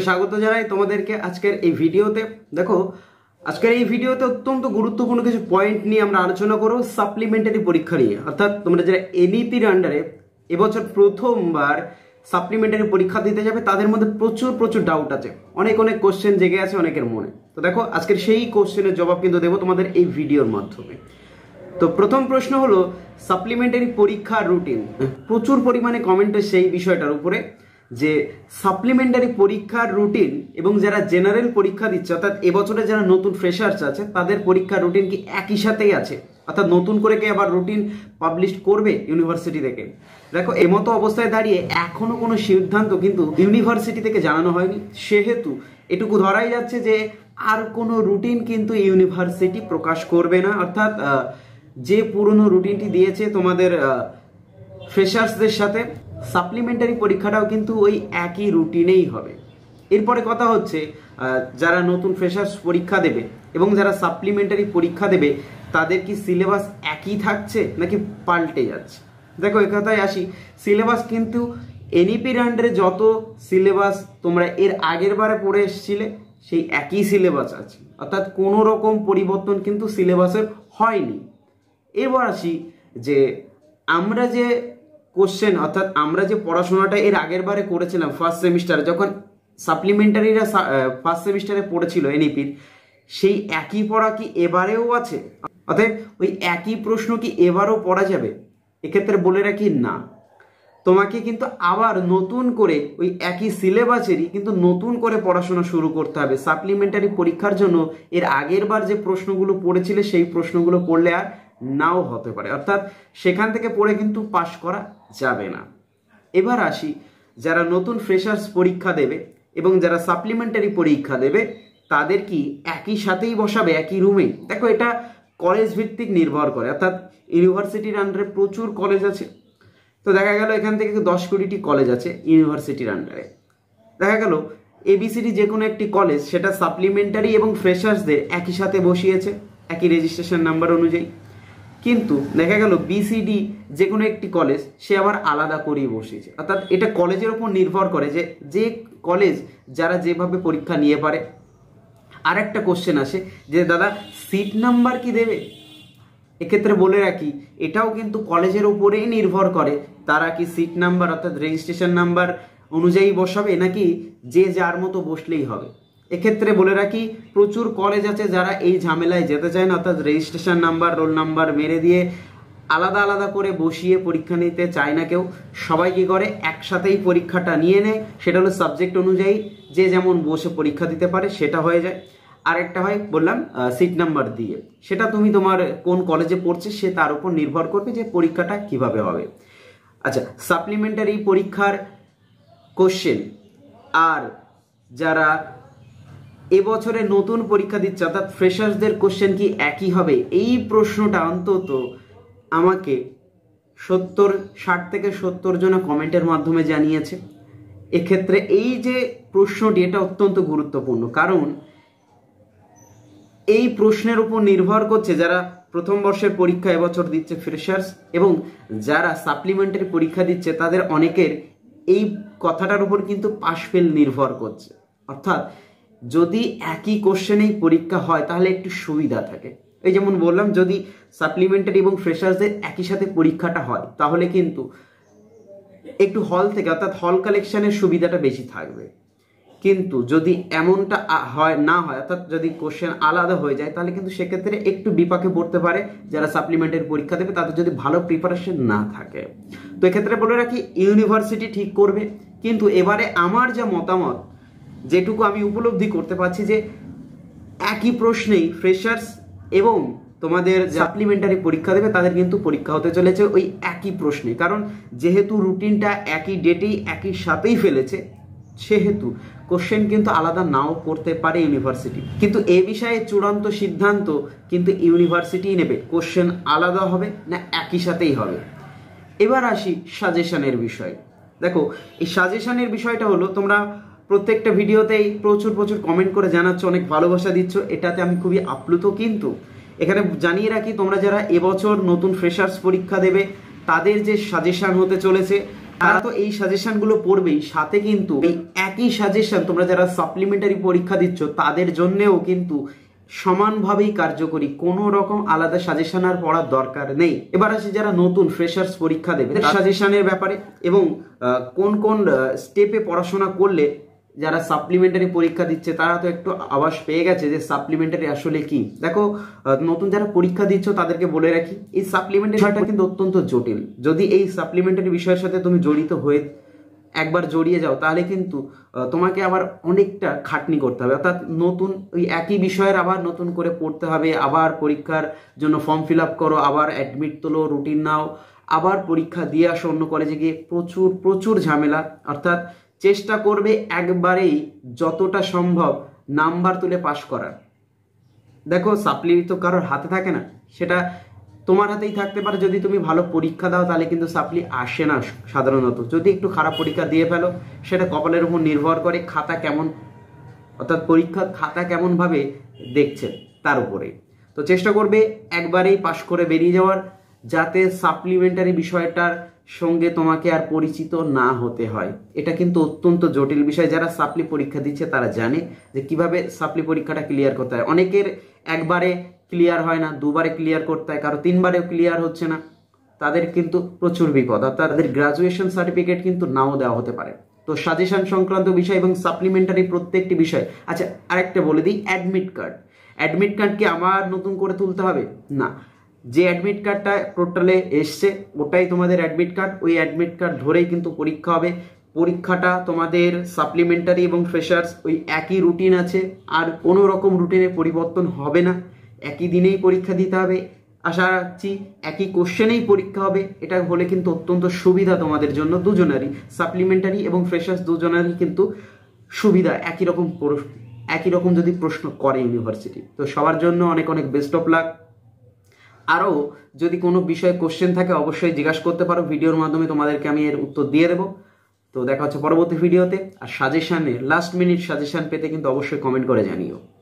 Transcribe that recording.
স্বাগত জানাই তোমাদেরকে আজকের এই ভিডিওতে। দেখো, আজকের এই ভিডিওতে অত্যন্ত গুরুত্বপূর্ণ কিছু পয়েন্ট নিয়ে আমরা আলোচনা করব সাপ্লিমেন্টারি পরীক্ষা নিয়ে। অর্থাৎ তোমরা যারা এনইপির আন্ডারে এবছর প্রথমবার সাপ্লিমেন্টারি পরীক্ষা দিতে যাবে তাদের মধ্যে প্রচুর ডাউট আছে, অনেক কোশ্চেন জেগে আছে অনেকের মনে। তো দেখো, আজকের সেই কোশ্চেনের জবাব কিন্তু দেবো তোমাদের এই ভিডিওর মাধ্যমে। তো প্রথম প্রশ্ন হলো সাপ্লিমেন্টারি পরীক্ষার রুটিন। প্রচুর পরিমাণে কমেন্ট সেই বিষয়টার উপরে যে সাপ্লিমেন্টারি পরীক্ষার রুটিন এবং যারা জেনারেল পরীক্ষা দিচ্ছে অর্থাৎ এবছরে যারা নতুন ফ্রেশার্স আছে তাদের পরীক্ষার রুটিন কি একই সাথেই আছে, অর্থাৎ নতুন করে কি আবার রুটিন পাবলিশ করবে ইউনিভার্সিটি থেকে। দেখো, এমতো অবস্থায় দাঁড়িয়ে এখনো কোনো সিদ্ধান্ত কিন্তু ইউনিভার্সিটি থেকে জানানো হয়নি, সেহেতু এটুকু ধরাই যাচ্ছে যে আর কোনো রুটিন কিন্তু ইউনিভার্সিটি প্রকাশ করবে না। অর্থাৎ যে পুরনো রুটিনটি দিয়েছে তোমাদের ফ্রেশার্সদের সাথে, সাপ্লিমেন্টারি পরীক্ষাটাও কিন্তু ওই একই রুটিনেই হবে। এরপরে কথা হচ্ছে যারা নতুন ফ্রেশার্স পরীক্ষা দেবে এবং যারা সাপ্লিমেন্টারি পরীক্ষা দেবে তাদের কি সিলেবাস একই থাকছে নাকি পাল্টে যাচ্ছে। দেখো, একথায় আসি, সিলেবাস কিন্তু এনইপির আন্ডারে যত সিলেবাস তোমরা এর আগের বারে পড়ে এসেছিলে সেই একই সিলেবাস আছে, অর্থাৎ কোনো রকম পরিবর্তন কিন্তু সিলেবাসের হয়নি। এবার আসি যে আমরা যে কোশ্চেন অর্থাৎ আমরা যে পড়াশোনাটা এর আগের বারে করেছিলাম ফার্স্ট সেমিস্টারে, যখন সাপ্লিমেন্টারিরা ফার্স্ট সেমিস্টারে পড়েছিল এনইপির, সেই একই পড়া কি এবারেও আছে? অর্থাৎ ওই একই প্রশ্ন কি এবারও পড়া যাবে? এক্ষেত্রে বলে রাখি না, তোমাকে কিন্তু আবার নতুন করে ওই একই সিলেবাসেরই কিন্তু নতুন করে পড়াশোনা শুরু করতে হবে সাপ্লিমেন্টারি পরীক্ষার জন্য। এর আগের বার যে প্রশ্নগুলো পড়েছিলে সেই প্রশ্নগুলো পড়লে আর নাও হতে পারে, অর্থাৎ সেখান থেকে পড়ে কিন্তু পাশ করা যাবে না। এবার আসি যারা নতুন ফ্রেশার্স পরীক্ষা দেবে এবং যারা সাপ্লিমেন্টারি পরীক্ষা দেবে তাদের কি একই সাথেই বসাবে একই রুমে? দেখো, এটা কলেজ ভিত্তিক নির্ভর করে, অর্থাৎ ইউনিভার্সিটির আন্ডারে প্রচুর কলেজ আছে। তো দেখা গেল এখান থেকে 10-20টি কলেজ আছে ইউনিভার্সিটির আন্ডারে। দেখা গেল এবিসিডি যে কোনো একটি কলেজ সেটা সাপ্লিমেন্টারি এবং ফ্রেশার্সদের একই সাথে বসিয়েছে একই রেজিস্ট্রেশন নাম্বার অনুযায়ী, কিন্তু দেখা গেল বিসিডি যে কোনো একটি কলেজ সে আবার আলাদা করেই বসিয়েছে। অর্থাৎ এটা কলেজের ওপর নির্ভর করে যে কলেজ যারা যেভাবে পরীক্ষা নিয়ে পারে। আর একটা কোশ্চেন আসে যে দাদা সিট নাম্বার কি দেবে? এক্ষেত্রে বলে রাখি, এটাও কিন্তু কলেজের উপরেই নির্ভর করে, তারা কি সিট নাম্বার অর্থাৎ রেজিস্ট্রেশন নাম্বার অনুযায়ী বসাবে নাকি যে যার মতো বসলেই হবে। এক্ষেত্রে বলে রাখি, প্রচুর কলেজ আছে যারা এই ঝামেলায় যেতে চায় না, অর্থাৎ রেজিস্ট্রেশন নাম্বার রোল নাম্বার মেরে দিয়ে আলাদা করে বসিয়ে পরীক্ষা নিতে চায় না কেউ। সবাই কি করে, একসাথেই পরীক্ষাটা নিয়ে নেয়, সেটা হলো সাবজেক্ট অনুযায়ী যে যেমন বসে পরীক্ষা দিতে পারে সেটা হয়ে যায়। আরেকটা হয় বললাম সিট নাম্বার দিয়ে, সেটা তুমি তোমার কোন কলেজে পড়ছে সে তার উপর নির্ভর করবে যে পরীক্ষাটা কিভাবে হবে। আচ্ছা, সাপ্লিমেন্টারি পরীক্ষার কোশ্চেন আর যারা এবছরে নতুন পরীক্ষা দিচ্ছে অর্থাৎ ফ্রেশার্সদের কোশ্চেন কি একই হবে? এই প্রশ্নটা অন্তত আমাকে 60 থেকে 70 জন কমেন্টের মাধ্যমে জানিয়েছে। এক্ষেত্রে এই যে প্রশ্নটি এটা অত্যন্ত গুরুত্বপূর্ণ, কারণ এই প্রশ্নের উপর নির্ভর করছে যারা প্রথম বর্ষের পরীক্ষা এবছর দিচ্ছে ফ্রেশার্স এবং যারা সাপ্লিমেন্টারি পরীক্ষা দিচ্ছে তাদের অনেকের এই কথাটার উপর কিন্তু পাশ ফেল নির্ভর করছে। অর্থাৎ যদি একই কোশ্চেনেই পরীক্ষা হয় তাহলে একটু সুবিধা থাকে। এই যেমন বললাম, যদি সাপ্লিমেন্টারি এবং ফ্রেশার্সদের একই সাথে পরীক্ষাটা হয় তাহলে কিন্তু একটু হল থেকে অর্থাৎ হল কালেকশনের সুবিধাটা বেশি থাকবে। কিন্তু যদি এমনটা না হয় অর্থাৎ যদি কোশ্চেন আলাদা হয়ে যায় তাহলে কিন্তু সেক্ষেত্রে একটু বিপাকে পড়তে পারে যারা সাপ্লিমেন্টারি পরীক্ষা দেবে, তাদের যদি ভালো প্রিপারেশন না থাকে। তো এক্ষেত্রে বলে রাখি, ইউনিভার্সিটি ঠিক করবে, কিন্তু এবারে আমার যা মতামত যেটুকু আমি উপলব্ধি করতে পারছি যে একই প্রশ্নেই ফ্রেশার্স এবং তোমাদের সাপ্লিমেন্টারি পরীক্ষা দেবে তাদের কিন্তু পরীক্ষা হতে চলেছে ওই একই প্রশ্নে, কারণ যেহেতু রুটিনটা একই ডেটেই একই সাথেই ফেলেছে সেহেতু কোশ্চেন কিন্তু আলাদা নাও করতে পারে ইউনিভার্সিটি। কিন্তু এ বিষয়ে চূড়ান্ত সিদ্ধান্ত কিন্তু ইউনিভার্সিটি নেবে, কোশ্চেন আলাদা হবে না একই সাথেই হবে। এবার আসি সাজেশনের বিষয়। দেখো, এই সাজেশনের বিষয়টা হলো, তোমরা প্রত্যেকটা ভিডিওতেই প্রচুর কমেন্ট করে জানাচ্ছ, অনেক ভালোবাসা দিচ্ছ, এটাতে আমি খুবই আপ্লুত। কিন্তু এখানে জানিয়ে রাখি, তোমরা যারা এবছর নতুন ফ্রেশার্স পরীক্ষা দেবে তাদের যে সাজেশন হতে চলেছে তারা তো এই সাজেশনগুলো পড়বেই, সাথে কিন্তু এই একই সাজেশন তোমরা যারা সাপ্লিমেন্টারি পরীক্ষা দিচ্ছ তাদের জন্যেও কিন্তু সমানভাবেই কার্যকরী, কোনো রকম আলাদা সাজেশন আর পড়ার দরকার নেই। এবার আসি যারা নতুন ফ্রেশার্স পরীক্ষা দেবে সাজেশনের ব্যাপারে এবং কোন কোন স্টেপে পড়াশোনা করলে যারা সাপ্লিমেন্টারি পরীক্ষা দিচ্ছে তারা তো একটু আভাস পেয়ে গেছে যে সাপ্লিমেন্টারি আসলে কি। দেখো, নতুন যারা পরীক্ষা দিচ্ছ তাদেরকে বলে রাখি, এই সাপ্লিমেন্টারি বিষয়টা কিন্তু অত্যন্ত জটিল। যদি এই সাপ্লিমেন্টারি বিষয়ের সাথে তুমি জড়িত হয়ে একবার জড়িয়ে যাও তাহলে কিন্তু তোমাকে আবার অনেকটা খাটনি করতে হবে, অর্থাৎ নতুন ওই একই বিষয়ের আবার নতুন করে পড়তে হবে, আবার পরীক্ষার জন্য ফর্ম ফিল আপ করো, আবার অ্যাডমিট তোলো, রুটিন নাও, আবার পরীক্ষা দিয়ে আসো অন্য কলেজে গিয়ে, প্রচুর প্রচুর ঝামেলা। অর্থাৎ চেষ্টা করবে একবারেই যতটা সম্ভব নাম্বার তুলে পাশ করার। দেখো, সাপ্লি তো কারোর হাতে থাকে না, সেটা তোমার হাতেই থাকতে পারে। যদি তুমি ভালো পরীক্ষা দাও তাহলে কিন্তু সাপ্লি আসে না সাধারণত। যদি একটু খারাপ পরীক্ষা দিয়ে ফেলো সেটা কপালের উপর নির্ভর করে, খাতা কেমন, অর্থাৎ পরীক্ষার খাতা কেমন ভাবে দেখছে তার উপরে। তো চেষ্টা করবে একবারেই পাশ করে বেরিয়ে যাওয়ার, যাতে সাপ্লিমেন্টারি বিষয়টার সঙ্গে তোমাকে আর পরিচিত না হতে হয়। এটা কিন্তু অত্যন্ত জটিল বিষয়। যারা সাপ্লি পরীক্ষা দিচ্ছে তারা জানে যে কিভাবে সাপ্লি পরীক্ষাটা ক্লিয়ার করতে হয়। অনেকের একবারে ক্লিয়ার হয় না, দুবারে ক্লিয়ার করতে হয়, কারো তিনবারেও ক্লিয়ার হচ্ছে না, তাদের কিন্তু প্রচুর বিপদ। অর্থাৎ তাদের গ্রাজুয়েশন সার্টিফিকেট কিন্তু নাও দেওয়া হতে পারে। তো সাজেশন সংক্রান্ত বিষয় এবং সাপ্লিমেন্টারি প্রত্যেকটি বিষয়। আচ্ছা, আরেকটা বলে দিই, অ্যাডমিট কার্ড। অ্যাডমিট কার্ড কি আমার নতুন করে তুলতে হবে? না, যে অ্যাডমিট কার্ডটা পোর্টালে এসছে ওটাই তোমাদের অ্যাডমিট কার্ড। ওই অ্যাডমিট কার্ড ধরেই কিন্তু পরীক্ষা হবে। পরীক্ষাটা তোমাদের সাপ্লিমেন্টারি এবং ফ্রেশার্স ওই একই রুটিন আছে, আর কোনো রকম রুটিনে পরিবর্তন হবে না। একই দিনেই পরীক্ষা দিতে হবে, আশা রাখছি একই কোশ্চেনেই পরীক্ষা হবে। এটা হলে কিন্তু অত্যন্ত সুবিধা তোমাদের জন্য দুজনেরই, সাপ্লিমেন্টারি এবং ফ্রেশার্স দুজনেরই কিন্তু সুবিধা। একই রকম যদি প্রশ্ন করে ইউনিভার্সিটি, তো সবার জন্য অনেক অনেক বেস্ট অফ লাক। আরও যদি কোনো বিষয়ে কোশ্চেন থাকে অবশ্যই জিজ্ঞাসা করতে পারো, ভিডিওর মাধ্যমে তোমাদেরকে আমি এর উত্তর দিয়ে দেবো। তো দেখা হচ্ছে পরবর্তী ভিডিওতে। আর সাজেশানে লাস্ট মিনিট সাজেশান পেতে কিন্তু অবশ্যই কমেন্ট করে জানিও।